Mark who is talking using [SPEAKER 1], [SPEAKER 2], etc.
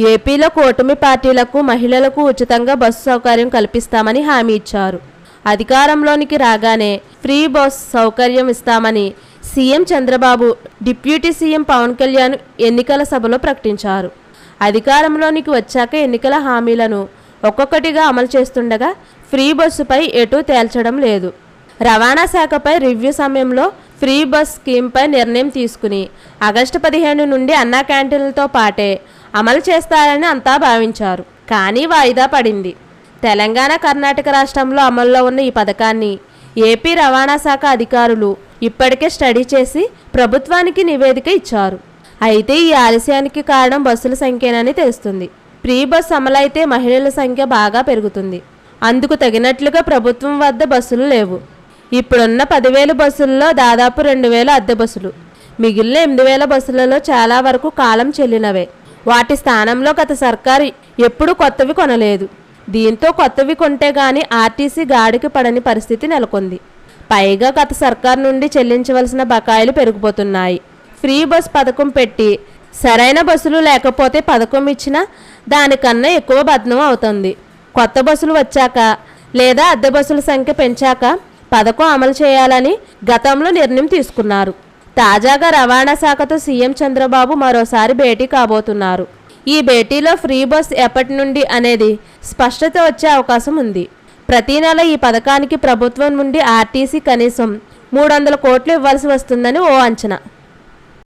[SPEAKER 1] ఏపీలో కూటమి పార్టీలకు మహిళలకు ఉచితంగా బస్సు సౌకర్యం కల్పిస్తామని హామీ ఇచ్చారు. అధికారంలోనికి రాగానే ఫ్రీ బస్ సౌకర్యం ఇస్తామని CM Chandrababu, deputy CM Pawan Kalyan ఎన్నికల సభలో ప్రకటించారు. అధికారంలోనికి వచ్చాక ఎన్నికల హామీలను ఒక్కొక్కటిగా అమలు చేస్తుండగా ఫ్రీ బస్సుపై ఎటూ తేల్చడం లేదు. రవాణా శాఖపై రివ్యూ సమయంలో ఫ్రీ బస్ స్కీమ్పై నిర్ణయం తీసుకుని ఆగస్టు 15 నుండి అన్నా క్యాంటీన్లతో పాటే అమలు చేస్తారని అంతా భావించారు. కానీ వాయిదా పడింది. తెలంగాణ, కర్ణాటక రాష్ట్రంలో అమల్లో ఉన్న ఈ పథకాన్ని ఏపీ రవాణా శాఖ అధికారులు ఇప్పటికే స్టడీ చేసి ప్రభుత్వానికి నివేదిక ఇచ్చారు. అయితే ఈ ఆలస్యానికి కారణం బస్సుల సంఖ్యేనని తెలుస్తుంది. ఫ్రీ బస్ అమలైతే మహిళల సంఖ్య బాగా పెరుగుతుంది. అందుకు తగినట్లుగా ప్రభుత్వం వద్ద బస్సులు లేవు. ఇప్పుడున్న 10,000 బస్సుల్లో దాదాపు 2,000 అద్దె బస్సులు. మిగిలిన 8,000 బస్సులలో చాలా వరకు కాలం చెల్లినవే. వాటి స్థానంలో గత సర్కారు ఎప్పుడూ కొత్తవి కొనలేదు. దీంతో కొత్తవి కొంటే గానీ ఆర్టీసీ గాడికి పడని పరిస్థితి నెలకొంది. పైగా గత సర్కారు నుండి చెల్లించవలసిన బకాయిలు పెరిగిపోతున్నాయి. ఫ్రీ బస్ పథకం పెట్టి సరైన బస్సులు లేకపోతే పథకం ఇచ్చినా దానికన్నా ఎక్కువ బద్నం అవుతుంది. కొత్త బస్సులు వచ్చాక లేదా అద్దె బస్సుల సంఖ్య పెంచాక పథకం అమలు చేయాలని గతంలో నిర్ణయం తీసుకున్నారు. తాజాగా రవాణా శాఖతో సీఎం చంద్రబాబు మరోసారి భేటీ కాబోతున్నారు. ఈ భేటీలో ఫ్రీ బస్ ఎప్పటి నుండి అనేది స్పష్టత వచ్చే అవకాశం ఉంది. ప్రతి నెల ఈ పథకానికి ప్రభుత్వం నుండి ఆర్టీసీ కనీసం 300 కోట్లు ఇవ్వాల్సి వస్తుందని ఓ అంచనా.